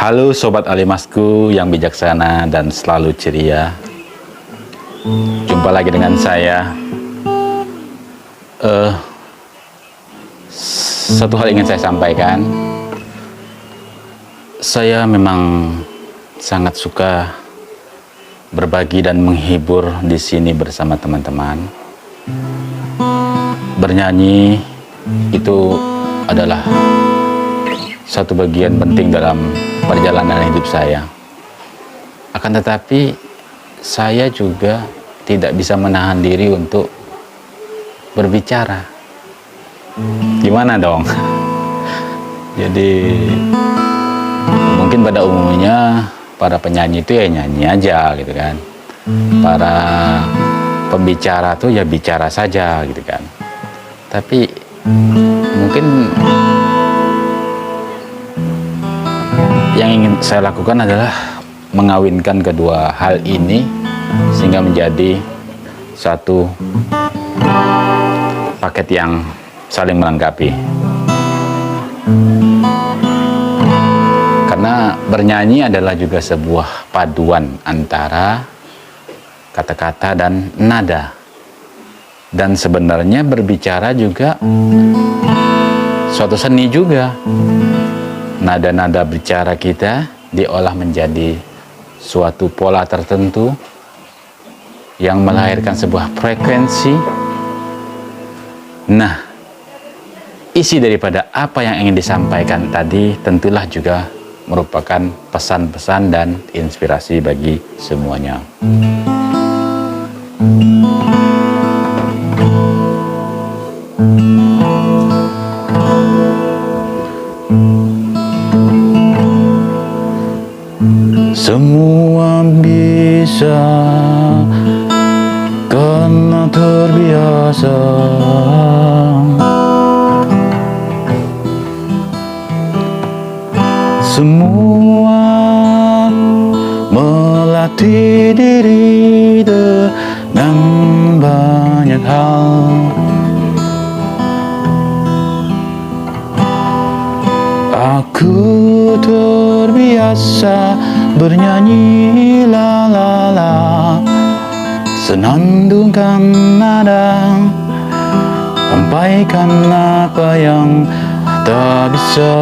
Halo Sobat Alimasku yang bijaksana dan selalu ceria. Jumpa lagi dengan saya. Satu hal ingin saya sampaikan. Saya memang sangat suka berbagi dan menghibur di sini bersama teman-teman. Bernyanyi itu adalah satu bagian penting dalam perjalanan hidup saya. Akan tetapi saya juga tidak bisa menahan diri untuk berbicara. Gimana dong? Jadi mungkin pada umumnya para penyanyi itu ya nyanyi aja gitu kan. Para pembicara tuh ya bicara saja gitu kan. Tapi mungkin yang ingin saya lakukan adalah mengawinkan kedua hal ini sehingga menjadi satu paket yang saling melengkapi. Karena bernyanyi adalah juga sebuah paduan antara kata-kata dan nada. Dan sebenarnya berbicara juga suatu seni juga. Nada-nada bicara kita diolah menjadi suatu pola tertentu yang melahirkan sebuah frekuensi. Nah, isi daripada apa yang ingin disampaikan tadi tentulah juga merupakan pesan-pesan dan inspirasi bagi semuanya. Semua bisa karena terbiasa. Semua melatih diri dengan banyak hal. Aku terbiasa bernyanyi la la la, senandungkan nada, sampaikan apa yang tak bisa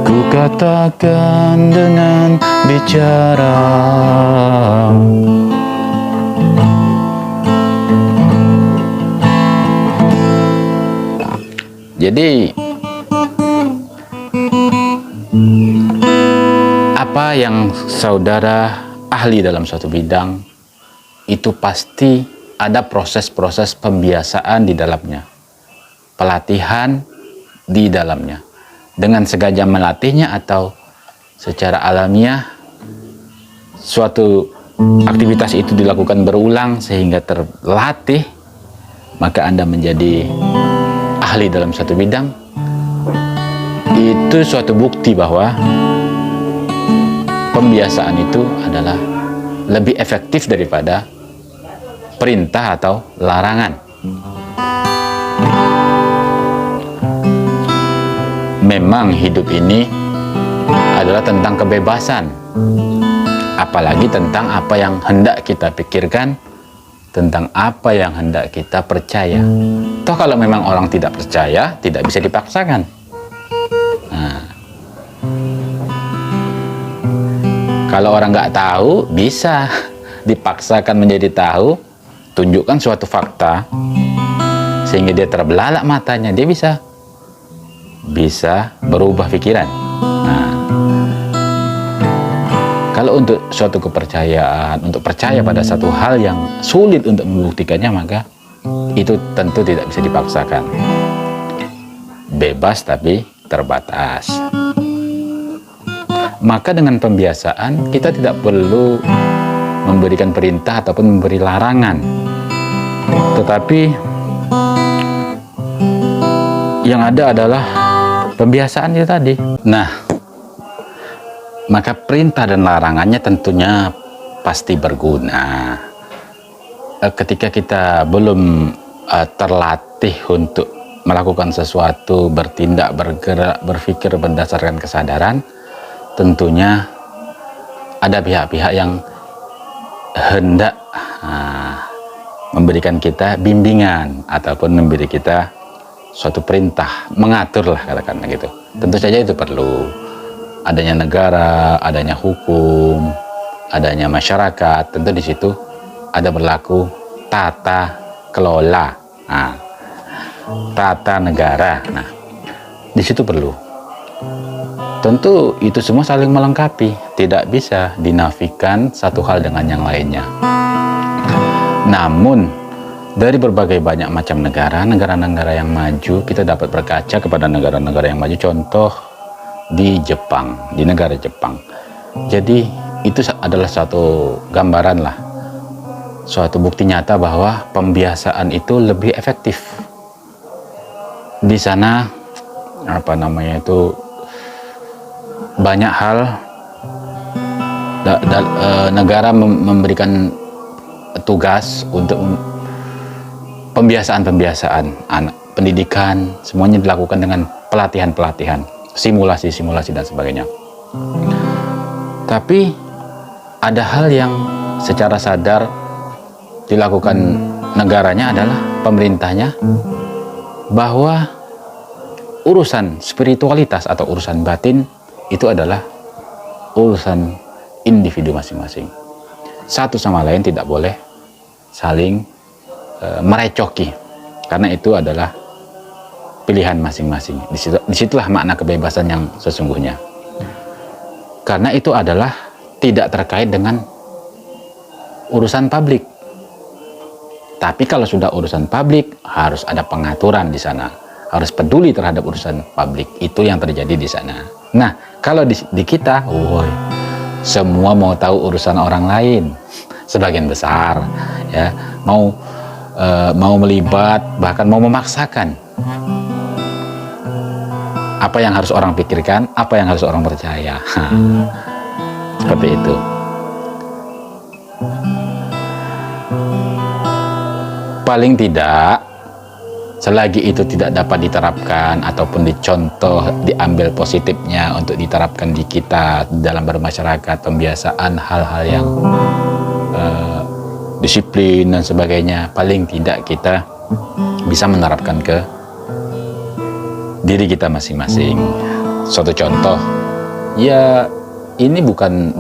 ku katakan dengan bicara. Jadi apa yang saudara ahli dalam suatu bidang itu pasti ada proses-proses pembiasaan di dalamnya, pelatihan di dalamnya. Dengan sengaja melatihnya atau secara alamiah suatu aktivitas itu dilakukan berulang sehingga terlatih, maka Anda menjadi ahli dalam suatu bidang. Itu suatu bukti bahwa pembiasaan itu adalah lebih efektif daripada perintah atau larangan. Memang hidup ini adalah tentang kebebasan, apalagi tentang apa yang hendak kita pikirkan, tentang apa yang hendak kita percaya. Toh kalau memang orang tidak percaya, tidak bisa dipaksakan. Nah, kalau orang nggak tahu, bisa dipaksakan menjadi tahu. Tunjukkan suatu fakta sehingga dia terbelalak matanya, dia bisa berubah pikiran. Nah, kalau untuk suatu kepercayaan, untuk percaya pada satu hal yang sulit untuk membuktikannya, maka itu tentu tidak bisa dipaksakan. Bebas tapi terbatas. Maka dengan pembiasaan kita tidak perlu memberikan perintah ataupun memberi larangan, tetapi yang ada adalah pembiasaan itu tadi. Nah, maka perintah dan larangannya tentunya pasti berguna. Ketika kita belum terlatih untuk melakukan sesuatu, bertindak, bergerak, berpikir berdasarkan kesadaran, tentunya ada pihak-pihak yang hendak memberikan kita bimbingan ataupun memberi kita suatu perintah, mengatur lah katakanlah gitu. Tentu saja itu perlu adanya negara, adanya hukum, adanya masyarakat. Tentu di situ ada berlaku tata kelola, tata negara. Nah, di situ perlu. Tentu itu semua saling melengkapi, tidak bisa dinafikan satu hal dengan yang lainnya. Namun dari berbagai banyak macam negara-negara yang maju, kita dapat berkaca kepada negara-negara yang maju. Contoh di Jepang, di negara Jepang. Jadi itu adalah suatu gambaran lah, suatu bukti nyata bahwa pembiasaan itu lebih efektif. Di sana banyak hal negara memberikan tugas untuk pembiasaan anak, pendidikan, semuanya dilakukan dengan pelatihan, simulasi dan sebagainya. Tapi ada hal yang secara sadar dilakukan negaranya, adalah pemerintahnya, bahwa urusan spiritualitas atau urusan batin itu adalah urusan individu masing-masing. Satu sama lain tidak boleh saling merecoki, karena itu adalah pilihan masing-masing. Disitulah makna kebebasan yang sesungguhnya, karena itu adalah tidak terkait dengan urusan publik. Tapi kalau sudah urusan publik, harus ada pengaturan di sana, harus peduli terhadap urusan publik. Itu yang terjadi di sana. Nah, kalau di kita, semua mau tahu urusan orang lain, sebagian besar ya, mau melibat, bahkan mau memaksakan apa yang harus orang pikirkan, apa yang harus orang percaya. Seperti itu. Paling tidak, selagi itu tidak dapat diterapkan ataupun dicontoh, diambil positifnya untuk diterapkan di kita dalam bermasyarakat, pembiasaan hal-hal yang disiplin dan sebagainya, paling tidak kita bisa menerapkan ke diri kita masing-masing. Suatu contoh, ya ini bukan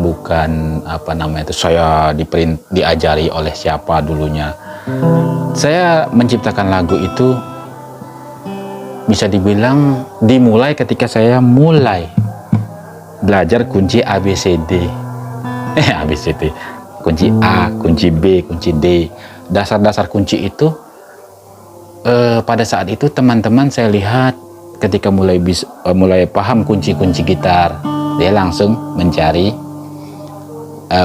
saya diajari oleh siapa dulunya. Saya menciptakan lagu itu bisa dibilang dimulai ketika saya mulai belajar kunci ABCD. ABCD. Kunci A, kunci B, kunci D. Dasar-dasar kunci itu pada saat itu teman-teman saya lihat ketika mulai paham kunci-kunci gitar, dia langsung mencari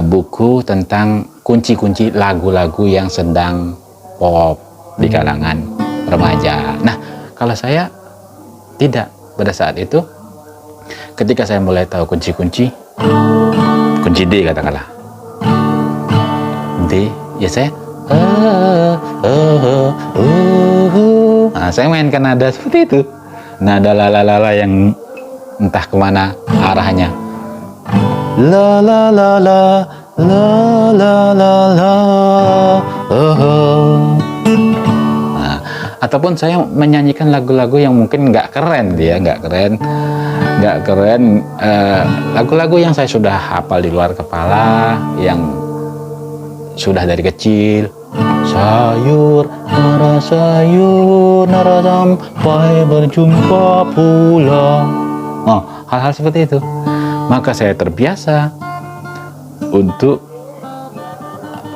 buku tentang kunci-kunci lagu-lagu yang sedang pop di kalangan remaja. Nah, kalau saya tidak, pada saat itu ketika saya mulai tahu kunci D katakanlah, D, ya saya saya mainkan nada seperti itu, nada la yang entah kemana arahnya, la la la la la la la la ataupun saya menyanyikan lagu-lagu yang mungkin nggak keren, lagu-lagu yang saya sudah hafal di luar kepala, yang sudah dari kecil, sayur nara sampai berjumpa pulang, hal-hal seperti itu. Maka saya terbiasa untuk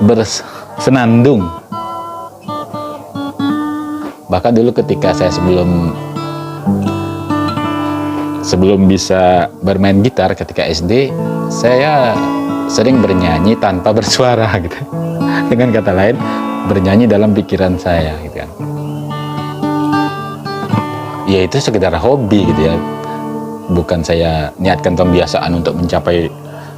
bersenandung. Bahkan dulu ketika saya sebelum bisa bermain gitar ketika SD, saya sering bernyanyi tanpa bersuara gitu. Dengan kata lain, bernyanyi dalam pikiran saya gitu kan. Ya itu sekedar hobi gitu ya. Bukan saya niatkan pembiasaan untuk mencapai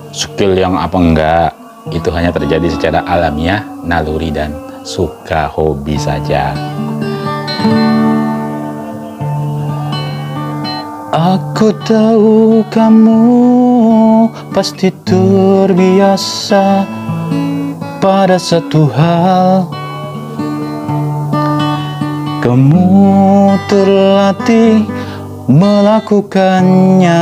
skill yang apa enggak. Itu hanya terjadi secara alamiah, naluri dan suka hobi saja. Aku tahu kamu pasti terbiasa pada satu hal. Kamu terlatih melakukannya,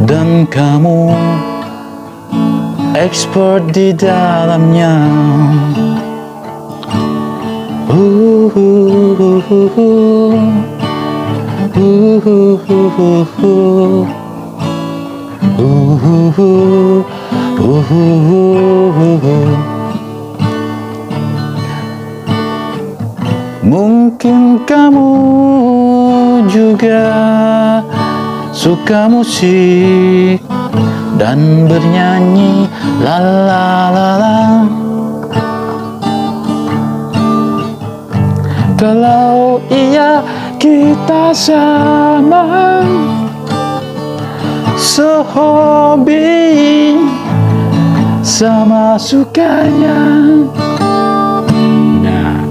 dan kamu expert di dalamnya. Mungkin kamu juga suka musik dan bernyanyi, la la la la. Kalau iya kita sama sehobi, sama sukanya. Nah,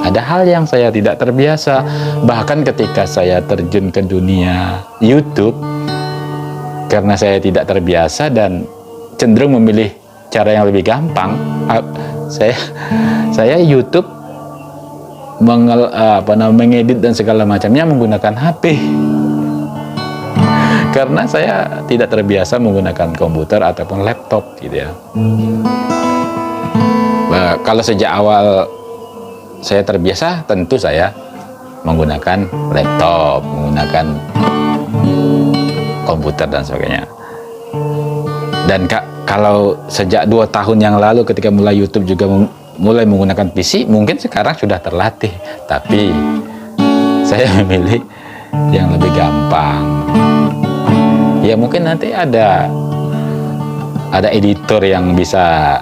ada hal yang saya tidak terbiasa. Bahkan ketika saya terjun ke dunia YouTube, karena saya tidak terbiasa dan cenderung memilih cara yang lebih gampang, saya YouTube mengedit dan segala macamnya menggunakan HP. Karena saya tidak terbiasa menggunakan komputer ataupun laptop gitu ya. Kalau sejak awal saya terbiasa, tentu saya menggunakan laptop, menggunakan komputer dan sebagainya. Dan kalau sejak 2 tahun yang lalu ketika mulai YouTube juga mulai menggunakan PC, mungkin sekarang sudah terlatih. Tapi saya memilih yang lebih gampang. Ya mungkin nanti ada editor yang bisa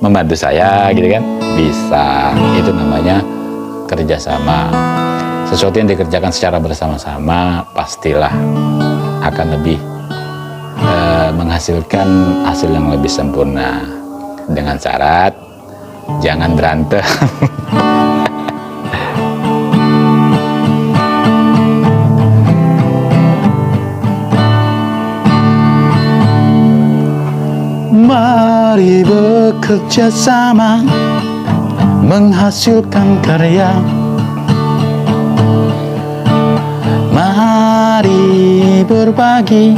membantu saya gitu kan. Bisa. Itu namanya kerjasama. Sesuatu yang dikerjakan secara bersama-sama pastilah akan lebih menghasilkan hasil yang lebih sempurna, dengan syarat jangan berantem. Mari bekerja sama menghasilkan karya. Mari berbagi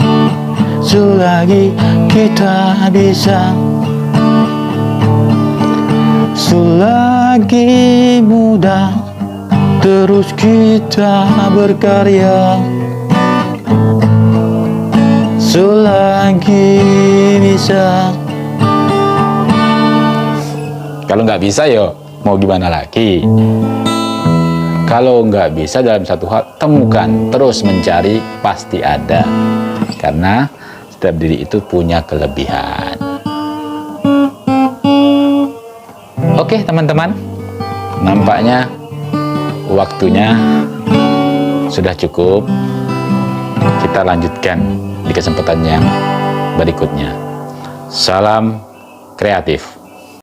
selagi kita bisa, selagi muda terus kita berkarya, selagi bisa. Kalau nggak bisa yo mau gimana lagi? Kalau nggak bisa dalam satu hal, temukan, terus mencari, pasti ada. Karena setiap diri itu punya kelebihan. Oke teman-teman, nampaknya waktunya sudah cukup. Kita lanjutkan di kesempatan yang berikutnya. Salam kreatif.